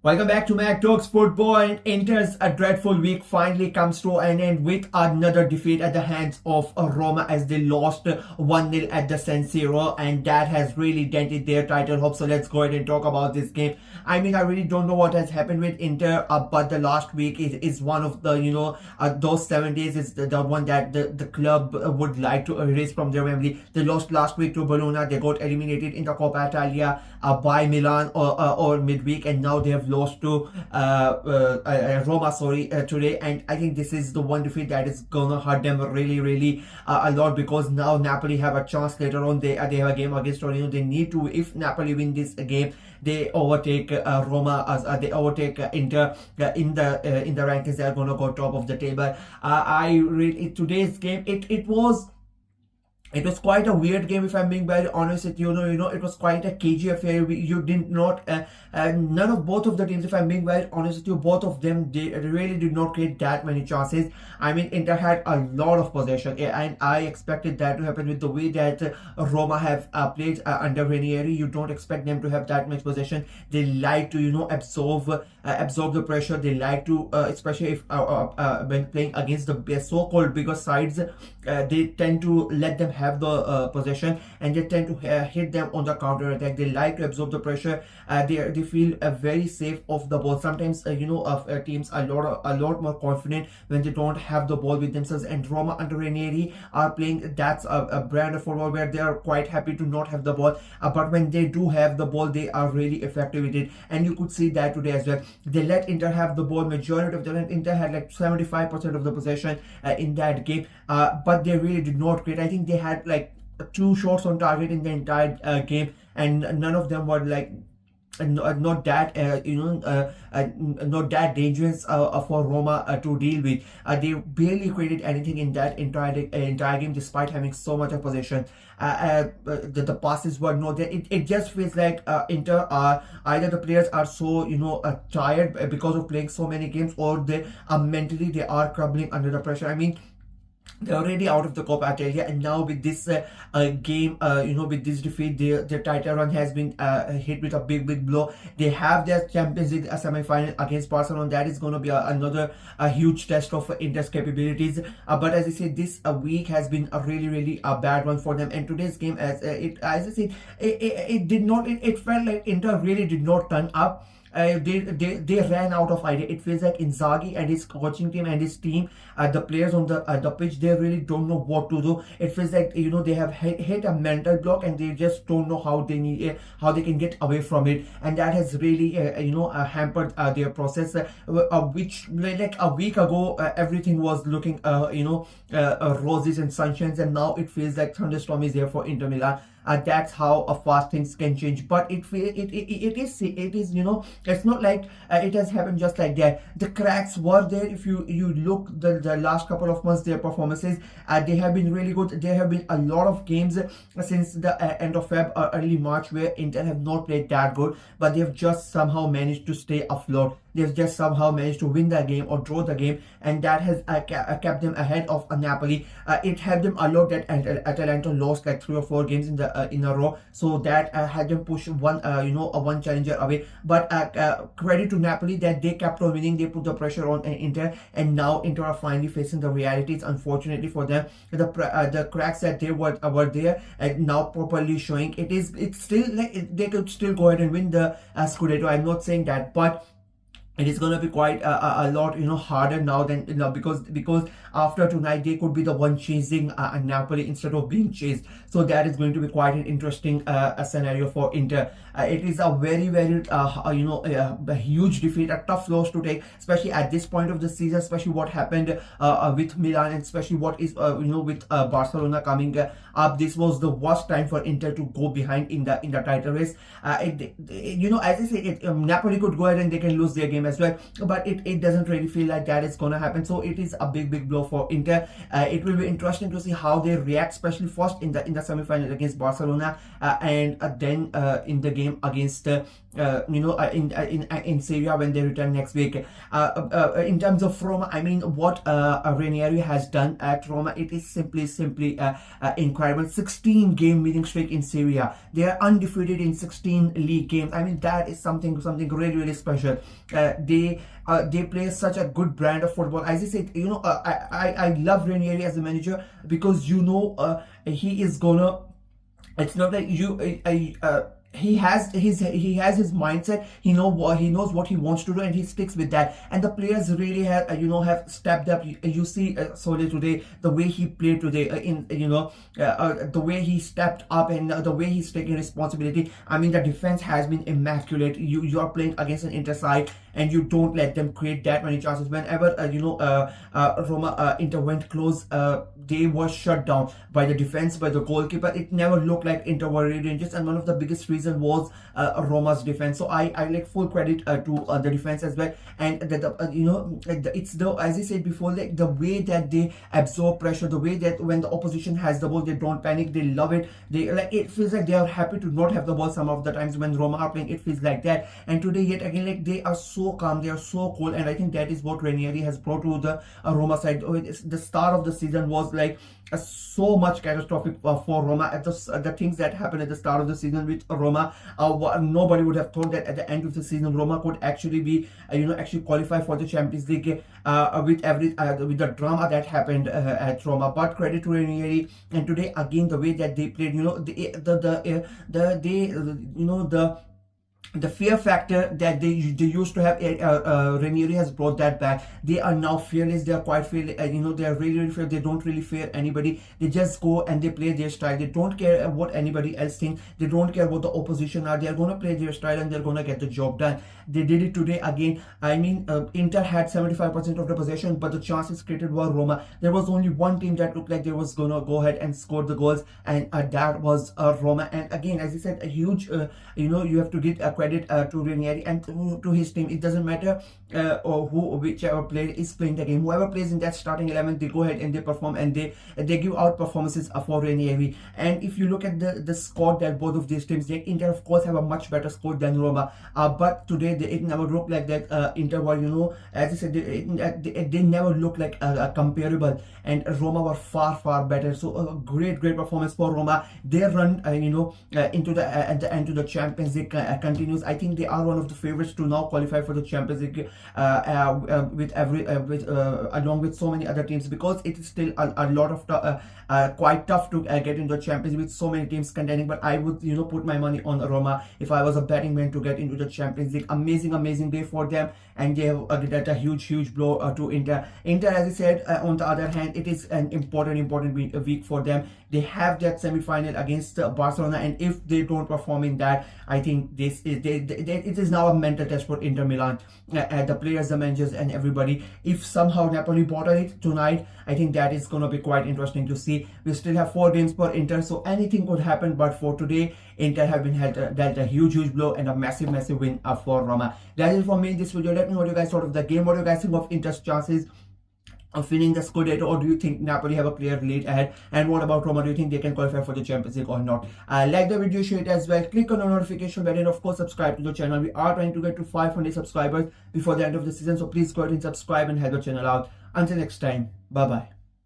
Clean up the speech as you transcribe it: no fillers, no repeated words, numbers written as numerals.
Welcome back to Mac Talks Football, and Inter's a dreadful week finally comes to an end with another defeat at the hands of Roma as they lost 1-0 at the San Siro, and that has really dented their title hopes. So let's go ahead and talk about this game. I mean, I really don't know what has happened with Inter, but the last week is one of the, those 7 days is the one that the club would like to erase from their memory. They lost last week to Bologna. They got eliminated in the Coppa Italia by Milan or midweek, and now they have lost to Roma, today. And I think this is the one defeat that is gonna hurt them really a lot, because now Napoli have a chance later on. They have a game against Torino. They need to, if Napoli win this game, they overtake Roma as they overtake Inter in the rankings. They are gonna go top of the table. Today's game it was quite a weird game, if I'm being very honest with you. It was quite a cagey affair. None of both of the teams, if I'm being very honest with you, both of them really did not create that many chances. I mean, Inter had a lot of possession, and I expected that to happen with the way that Roma have played under Ranieri. You don't expect them to have that much possession. They like to, absorb the pressure. They like to, especially if when playing against the so-called bigger sides, they tend to let them have the possession, and they tend to hit them on the counter attack. They like to absorb the pressure. They feel very safe off the ball. Sometimes teams are a lot more confident when they don't have the ball with themselves, and Roma under Ranieri are playing that's a brand of football where they are quite happy to not have the ball, but when they do have the ball, they are really effective with it. And you could see that today as well. They let Inter have the ball majority of the time. Inter had like 75% of the possession in that game, but they really did not create. I think they had like 2 shots on target in the entire game, and none of them were like not that not that dangerous for Roma to deal with. They barely created anything in that entire game, despite having so much of possession. The passes were not there. It just feels like Inter are either the players are so tired because of playing so many games, or they mentally they are crumbling under the pressure. I mean, they're already out of the Coppa Italia, and now with this game, with this defeat, their title run has been hit with a big blow. They have their Champions League semi-final against Barcelona. That is going to be another huge test of Inter's capabilities. But as I said, this week has been a really bad one for them. And today's game, as I said, it felt like Inter really did not turn up. They ran out of idea. It feels like Inzaghi and his coaching team and his team, the players on the pitch, they really don't know what to do. It feels like they have hit a mental block, and they just don't know how they can get away from it, and that has really hampered their process. Which like a week ago, everything was looking roses and sunshines, and now it feels like thunderstorm is there for Inter Milan. That's how fast things can change. But it is it's not like it has happened just like that. The cracks were there. If you look the last couple of months, their performances, they have been really good. There have been a lot of games since the end of Feb or early March where Inter have not played that good, but they have just somehow managed to stay afloat. They've just somehow managed to win the game or draw the game, and that has kept them ahead of Napoli. It helped them a lot that Atalanta lost like 3 or 4 games in a row, so that had them push one challenger away. But credit to Napoli that they kept on winning. They put the pressure on Inter, and now Inter are finally facing the realities. Unfortunately for them, the cracks that they were there and now properly showing. It's still like they could still go ahead and win the Scudetto. I'm not saying that, but it is going to be quite a lot harder now than because after tonight they could be the one chasing Napoli instead of being chased. So that is going to be quite an interesting scenario for Inter. It is a very a huge defeat, a tough loss to take, especially at this point of the season, especially what happened with Milan, and especially what is with Barcelona coming up. This was the worst time for Inter to go behind in the title race. As I say, Napoli could go ahead and they can lose their game game as well, but it doesn't really feel like that is gonna happen. So it is a big blow for Inter. It will be interesting to see how they react, especially first in the semi-final against Barcelona, and then in the game against in Syria when they return next week. In terms of Roma, I mean, what Ranieri has done at Roma, it is simply incredible. 16 game winning streak in Syria. They are undefeated in 16 league games. I mean, that is something really special. They play such a good brand of football. As I said, I love Ranieri as a manager, because he is gonna, it's not like he has his mindset. He knows what he wants to do, and he sticks with that. And the players really have stepped up. You see Sole today, the way he played today, the way he stepped up, and the way he's taking responsibility. I mean, the defense has been immaculate. You are playing against an Inter side, and you don't let them create that many chances. Whenever Roma Inter went close, they were shut down by the defense, by the goalkeeper. It never looked like Inter were really dangerous, and one of the biggest reasons was Roma's defense. So I like full credit to the defense as well. And it's the, as I said before, like the way that they absorb pressure, the way that when the opposition has the ball, they don't panic, they love it. They it feels like they are happy to not have the ball. Some of the times when Roma are playing, it feels like that. And today, yet again, like they are so calm, they are so cool, and I think that is what Ranieri has brought to the Roma side. The start of the season was like so much catastrophic for Roma. At the things that happened at the start of the season with Roma, nobody would have thought that at the end of the season Roma could actually be actually qualify for the Champions League with the drama that happened at Roma. But credit to Ranieri, and today again the way that they played, the fear factor that they used to have, Ranieri has brought that back. They are now fearless. They are quite fearless. They are really fear. They don't really fear anybody. They just go and they play their style. They don't care what anybody else thinks. They don't care what the opposition are. They are going to play their style, and they're going to get the job done. They did it today again. I mean, Inter had 75% of the possession, but the chances created were Roma. There was only one team that looked like they was going to go ahead and score the goals, and that was Roma. And again, as I said, a huge, you have to give credit to Ranieri and to his team. It doesn't matter whichever player is playing the game. Whoever plays in that starting 11, they go ahead and they perform, and they give out performances for Ranieri. And if you look at the squad that both of these teams, Inter of course have a much better squad than Roma, but today it never looked like that. Inter were, as I said, they never looked like comparable, and Roma were far better. So a great performance for Roma. Their run into the end to the Champions League continues. I think they are one of the favorites to now qualify for the Champions League along with so many other teams, because it is still a lot of quite tough to get into the Champions League with so many teams contending. But I would put my money on Roma if I was a betting man to get into the Champions League. Amazing day for them, and they have that a huge blow to Inter. Inter, as I said, on the other hand, it is an important week for them. They have that semi-final against Barcelona, and if they don't perform in that, I think it is now a mental test for Inter Milan, the players, the managers, and everybody. If somehow Napoli bottle it tonight, I think that is going to be quite interesting to see. We still have 4 games per Inter, so anything could happen. But for today, Inter have been dealt a huge blow and a massive win for Roma. That is for me in this video. Let me know what you guys thought of the game. What do you guys think of Inter's chances of winning the Scudetto, or do you think Napoli have a clear lead ahead? And what about Roma? Do you think they can qualify for the Champions League or not? Like the video, share it as well. Click on the notification bell, and of course subscribe to the channel. We are trying to get to 500 subscribers before the end of the season, so please go ahead and subscribe and help the channel out. Until next time, bye bye.